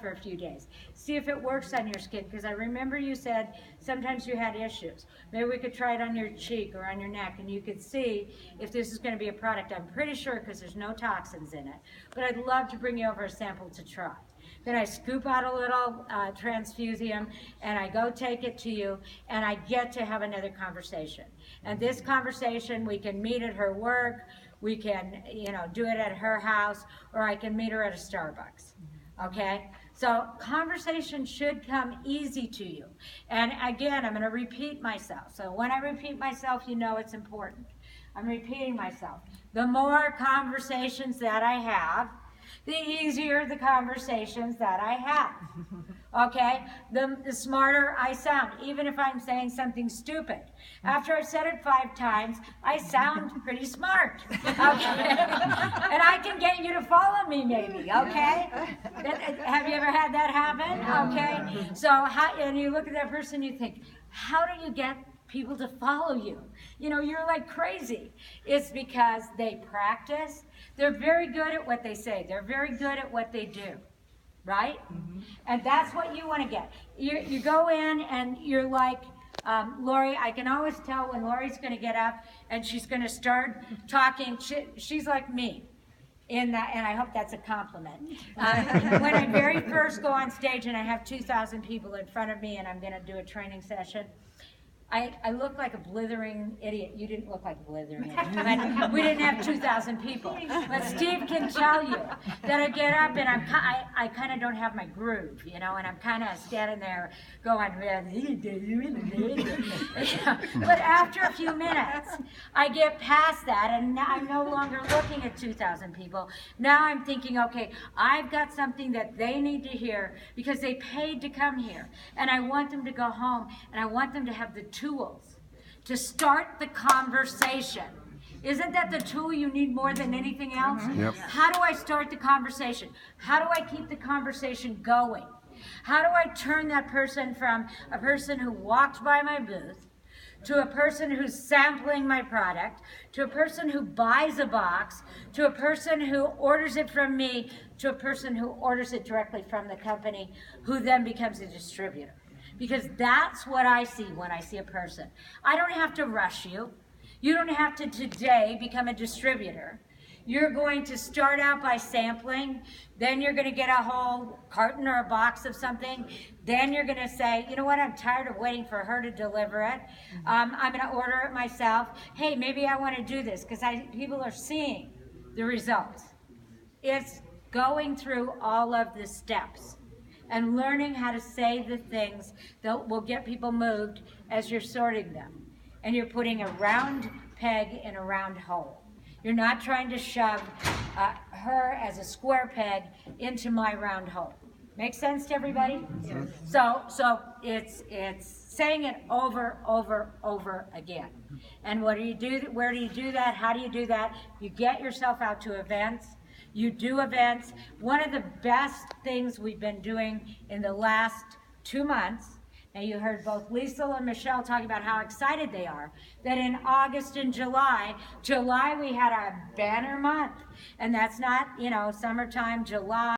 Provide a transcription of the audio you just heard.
for a few days. See if it works on your skin, because I remember you said sometimes you had issues. Maybe we could try it on your cheek or on your neck, and you could see if this is going to be a product. I'm pretty sure, because there's no toxins in it, but I'd love to bring you over a sample to try. Then I scoop out a little transfusium, and I go take it to you, and I get to have another conversation. And this conversation, we can meet at her work, we can, do it at her house, or I can meet her at a Starbucks. Okay, so conversation should come easy to you. And again, I'm going to repeat myself. So when I repeat myself, you know it's important. I'm repeating myself. The more conversations that I have, the easier the conversations that I have. Okay, the smarter I sound, even if I'm saying something stupid. After I've said it 5 times, I sound pretty smart. Okay, and I can get you to follow me, maybe. Okay, have you ever had that happen? Okay, so and you look at that person, you think, how do you get people to follow you? You're like crazy. It's because they practice. They're very good at what they say. They're very good at what they do. Right? Mm-hmm. And that's what you want to get. You go in and you're like, Lori, I can always tell when Lori's going to get up and she's going to start talking. She's like me in that, and I hope that's a compliment. When I very first go on stage and I have 2,000 people in front of me and I'm going to do a training session, I look like a blithering idiot. You didn't look like a blithering idiot. But we didn't have 2,000 people. But Steve can tell you that I get up and I kind of don't have my groove, and I'm kind of standing there going, but after a few minutes, I get past that and now I'm no longer looking at 2,000 people. Now I'm thinking, okay, I've got something that they need to hear because they paid to come here. And I want them to go home and I want them to have the tools to start the conversation. Isn't that the tool you need more than anything else? Yep. How do I start the conversation? How do I keep the conversation going? How do I turn that person from a person who walked by my booth to a person who's sampling my product, to a person who buys a box, to a person who orders it from me, to a person who orders it directly from the company, who then becomes a distributor? Because that's what I see when I see a person. I don't have to rush you. You don't have to today become a distributor. You're going to start out by sampling, then you're going to get a whole carton or a box of something, then you're going to say, you know what, I'm tired of waiting for her to deliver it. I'm going to order it myself. Hey, maybe I want to do this because people are seeing the results. It's going through all of the steps and learning how to say the things that will get people moved as you're sorting them. And you're putting a round peg in a round hole. You're not trying to shove her as a square peg into my round hole. Make sense to everybody? Yes. So it's saying it over again. And what do you do? Where do you do that? How do you do that? You get yourself out to events. You do events. One of the best things we've been doing in the last 2 months, and you heard both Lisa and Michelle talk about how excited they are, that in August and July we had a banner month. And that's not, summertime, July.